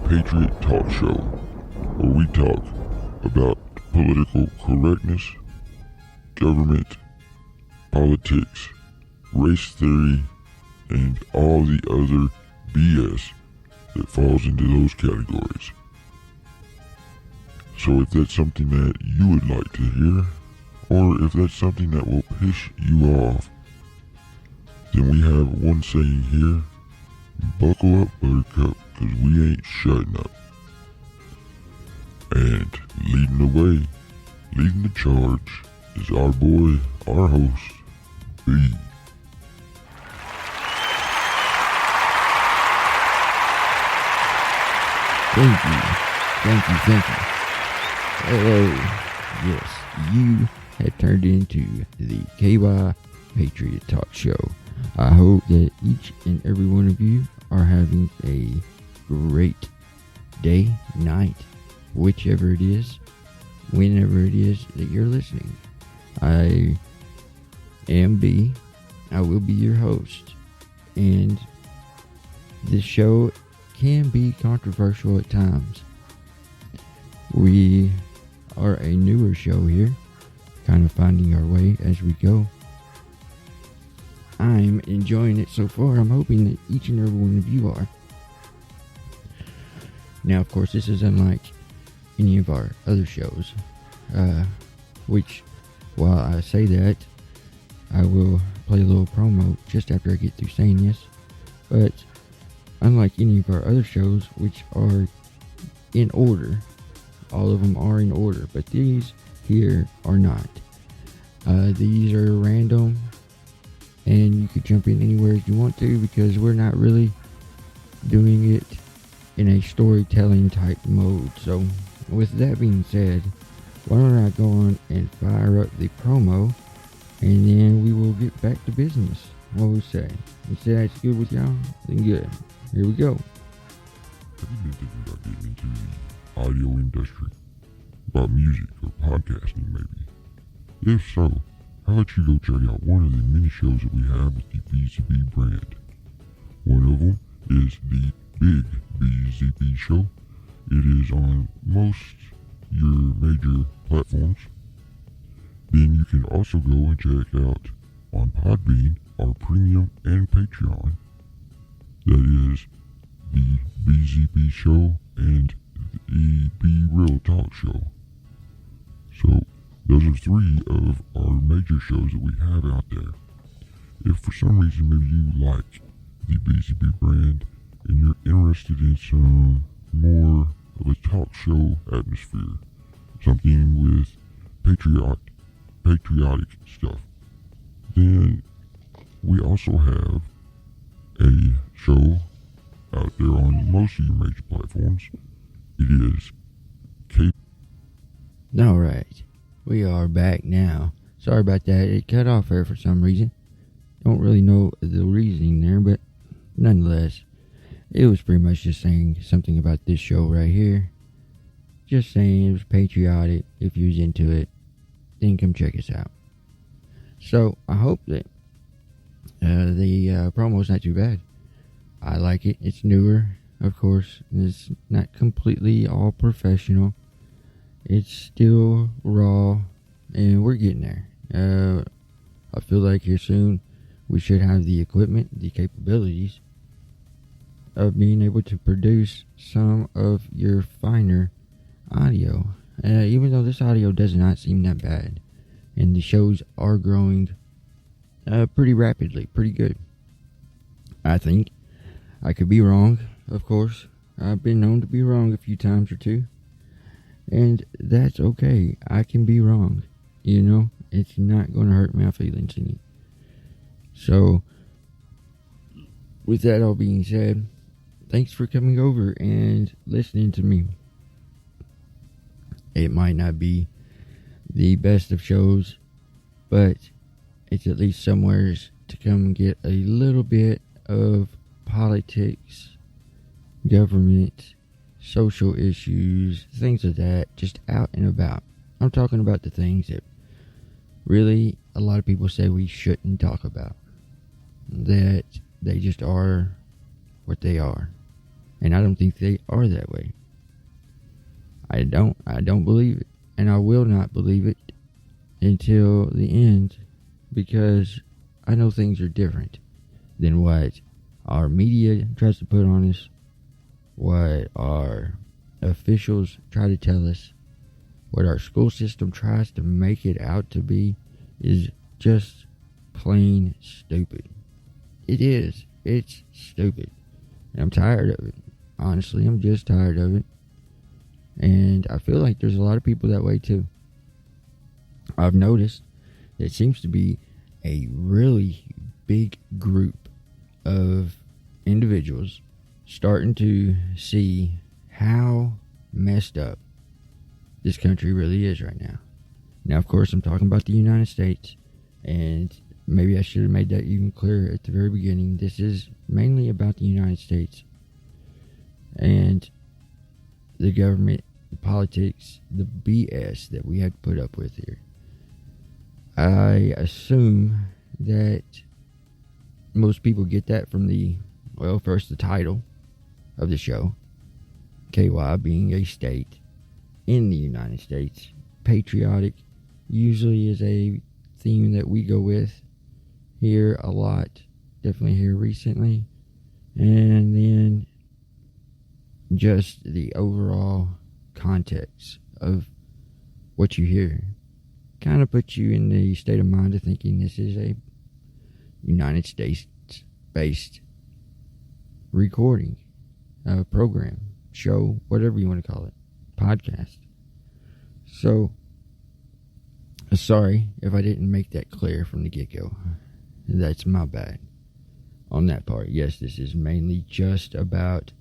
Patriot Talk Show, where we talk about political correctness, government, politics, race theory, and all the other BS that falls into those categories. So if that's something that you would like to hear, or if that's something that will piss you off, then we have one saying here: buckle up, buttercup, cause we ain't shutting up. And leading the way, leading the charge, is our boy, our host, B. Thank you. Hello. Yes, you have turned into the KY Patriot Talk Show. I hope that each and every one of you are having a great day, night, whichever it is, whenever it is that you're listening. I am B. I will be your host. And this show can be controversial at times. We are a newer show here, kind of finding our way as we go. I'm enjoying it so far. I'm hoping that each and every one of you are. Now, of course, this is unlike any of our other shows, which, while I say that, I will play a little promo just after I get through saying this. But unlike any of our other shows, which are in order, all of them are in order, but these here are not. These are random, and you could jump in anywhere you want to, because we're not really doing it in a storytelling type mode. So with that being said, why don't I go on and fire up the promo, and then we will get back to business. What we say? You say that's good with y'all? Then good. Here we go. Have you been thinking about getting into the audio industry? About music or podcasting maybe? If so, how about you go check out one of the many shows that we have with the BZB brand. One of them is the Big BZB Show. It is on most your major platforms. Then you can also go and check it out on Podbean, our premium, and Patreon. That is the BZB Show and the Be Real Talk Show. So those are three of our major shows that we have out there. If for some reason maybe you like the BZB brand and you're interested in some more of a talk show atmosphere, something with patriotic stuff, then we also have a show out there on most of your major platforms. It is Alright, we are back now. Sorry about that, it cut off there for some reason. Don't really know the reasoning there, but nonetheless, it was pretty much just saying something about this show right here. Just saying it was patriotic. If you was into it, then come check us out. So, I hope that the promo's not too bad. I like it. It's newer, of course. It's not completely all professional. It's still raw, and we're getting there. I feel like here soon we should have the equipment, the capabilities of being able to produce some of your finer audio. Even though this audio does not seem that bad, and the shows are growing pretty rapidly, pretty good. I think. I could be wrong, of course. I've been known to be wrong a few times or two. And that's okay. I can be wrong. You know, it's not going to hurt my feelings any. So, with that all being said, thanks for coming over and listening to me. It might not be the best of shows, but it's at least somewheres to come and get a little bit of politics, government, social issues, things of that, just out and about. I'm talking about the things that really a lot of people say we shouldn't talk about, that they just are what they are. And I don't think they are that way. I don't believe it. And I will not believe it until the end, because I know things are different than what our media tries to put on us, what our officials try to tell us, what our school system tries to make it out to be is just plain stupid. It is. It's stupid. And I'm tired of it. Honestly, I'm just tired of it. And I feel like there's a lot of people that way too. I've noticed there seems to be a really big group of individuals starting to see how messed up this country really is right now. Now, of course, I'm talking about the United States, and maybe I should have made that even clearer at the very beginning. This is mainly about the United States and the government, the politics, the BS that we had to put up with here. I assume that most people get that from first the title of the show, KY being a state in the United States. Patriotic usually is a theme that we go with here a lot, definitely here recently. And then just the overall context of what you hear kind of puts you in the state of mind of thinking this is a United States based recording, program, show, whatever you want to call it, podcast. So sorry if I didn't make that clear from the get-go. That's my bad on that part. Yes, this is mainly just about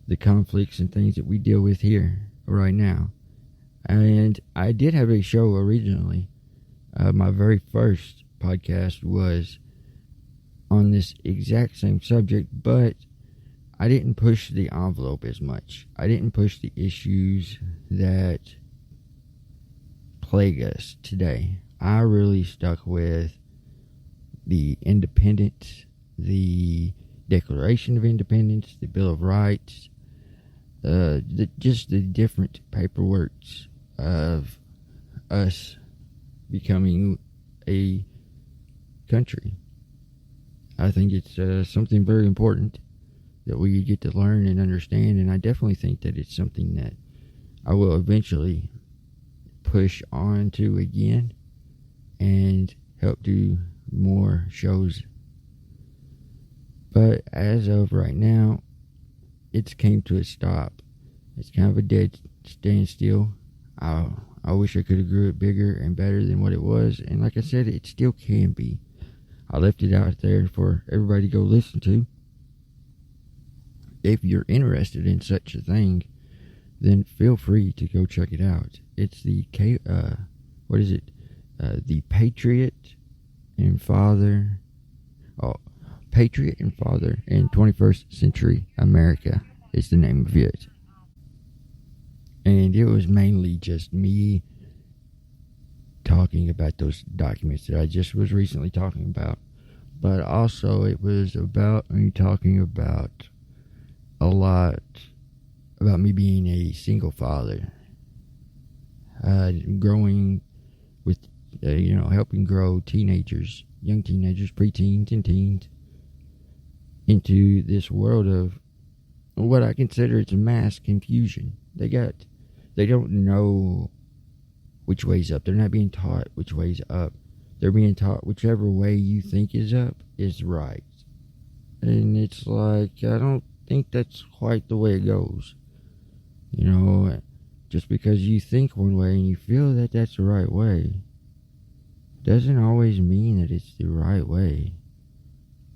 the conflicts and things that we deal with here right now. And I did have a show originally. My very first podcast was on this exact same subject, but I didn't push the envelope as much. I didn't push the issues that plague us today. I really stuck with the independence, the Declaration of Independence, the Bill of Rights, just the different paperworks of us becoming a country. I think it's something very important that we get to learn and understand, and I definitely think that it's something that I will eventually push on to again and help do more shows. But as of right now, it's came to a stop. It's kind of a dead standstill. I wish I could have grew it bigger and better than what it was, and like I said, it still can be. I left it out there for everybody to go listen to. If you're interested in such a thing, then feel free to go check it out. It's the the Patriot and Father. Patriot and Father in 21st Century America is the name of it. And it was mainly just me talking about those documents that I just was recently talking about. But also it was about me talking about a lot about me being a single father. Growing with, helping grow teenagers, young teenagers, preteens and teens into this world of what I consider it's a mass confusion. They don't know which way's up. They're not being taught which way's up. They're being taught whichever way you think is up is right. And it's like, I don't think that's quite the way it goes. Just because you think one way and you feel that that's the right way doesn't always mean that it's the right way.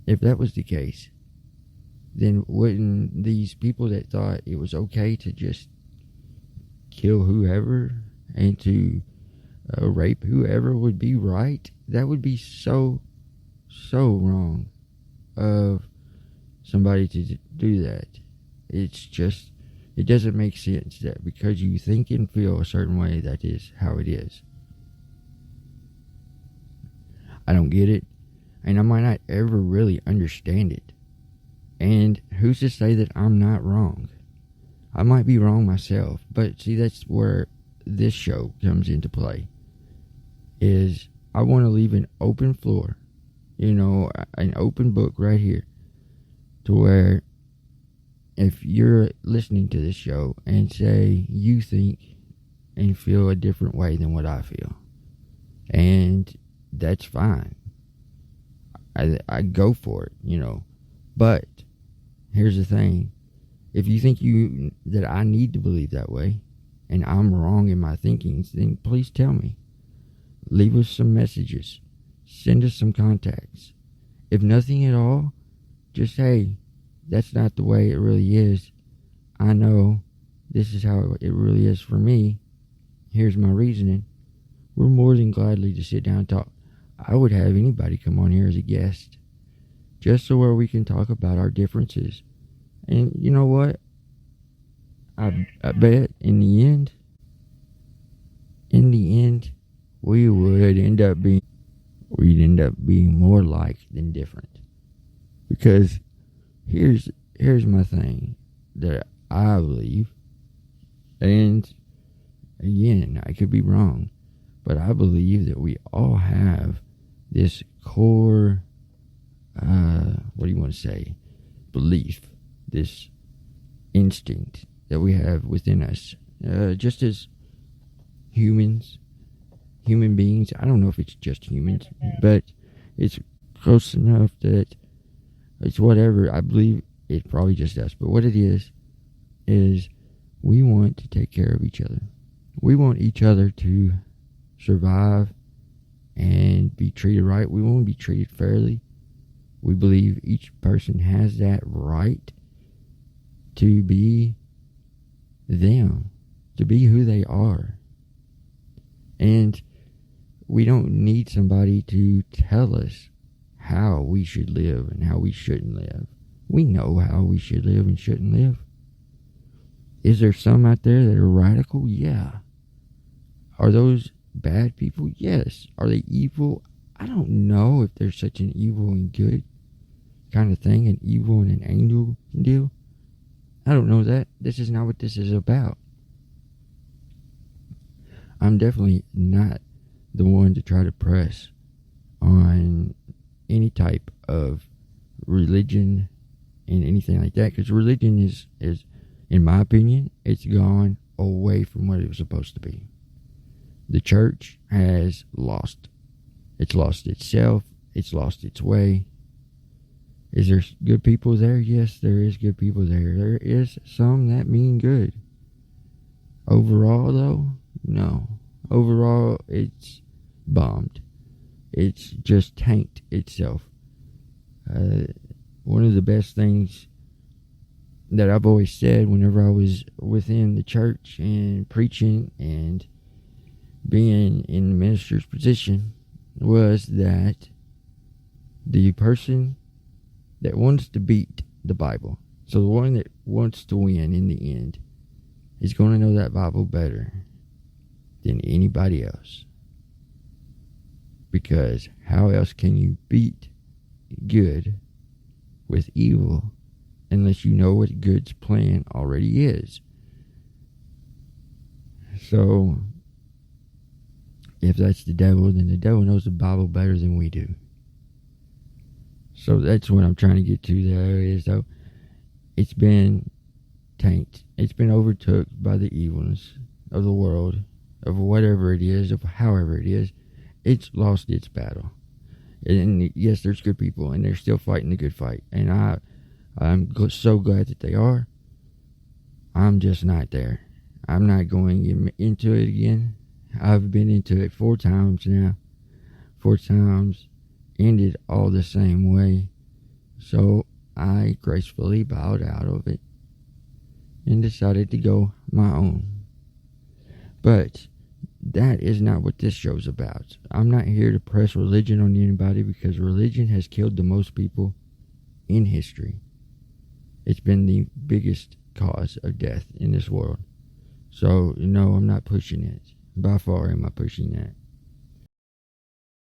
If that was the case, then wouldn't these people that thought it was okay to just kill whoever and to rape whoever would be right? That would be so wrong of somebody to do that. It doesn't make sense that because you think and feel a certain way, that is how it is. I don't get it, and I might not ever really understand it. And who's to say that I'm not wrong? I might be wrong myself, but see, that's where this show comes into play. Is I want to leave an open floor, an open book right here, to where if you're listening to this show and say you think and feel a different way than what I feel, and that's fine. I go for it, But here's the thing. If you think that I need to believe that way, and I'm wrong in my thinkings, then please tell me. Leave us some messages. Send us some contacts. If nothing at all, just hey, that's not the way it really is. I know this is how it really is for me. Here's my reasoning. We're more than gladly to sit down and talk. I would have anybody come on here as a guest, just so where we can talk about our differences. And you know what? I bet in the end, we'd end up being more like than different. Because here's my thing that I believe, and again, I could be wrong, but I believe that we all have this core, belief, this instinct that we have within us, just as human beings. I don't know if it's just humans, but it's close enough that it's whatever. I believe it's probably just us, but what it is we want to take care of each other. We want each other to survive and be treated right. We want to be treated fairly. We believe each person has that right to be them, to be who they are. And we don't need somebody to tell us how we should live and how we shouldn't live. We know how we should live and shouldn't live. Is there some out there that are radical? Yeah. Are those bad people? Yes. Are they evil? I don't know if there's such an evil and good kind of thing, an evil and an angel deal. I don't know that. This is not what this is about. I'm definitely not the one to try to press on any type of religion and anything like that, because religion is, in my opinion, it's gone away from what it was supposed to be. The church has lost. It's lost itself. It's lost its way. Is there good people there? Yes, there is good people there. There is some that mean good. Overall, though, no. Overall, it's bombed. It's just tanked itself. One of the best things that I've always said whenever I was within the church and preaching and being in the minister's position was that the person that wants to beat the Bible, so the one that wants to win in the end, is going to know that Bible better than anybody else. Because how else can you beat good with evil unless you know what good's plan already is? So if that's the devil, then the devil knows the Bible better than we do. So that's what I'm trying to get to there is, though, it's been tanked. It's been overtook by the evilness of the world, of whatever it is, of however it is. It's lost its battle. And yes, there's good people, and they're still fighting the good fight. And I'm so glad that they are. I'm just not there. I'm not going into it again. I've been into it 4 times now. 4 times. Ended all the same way. So I gracefully bowed out of it and decided to go my own. But that is not what this show's about. I'm not here to press religion on anybody, because religion has killed the most people in history. It's been the biggest cause of death in this world. So, no, I'm not pushing it. By far am I pushing that.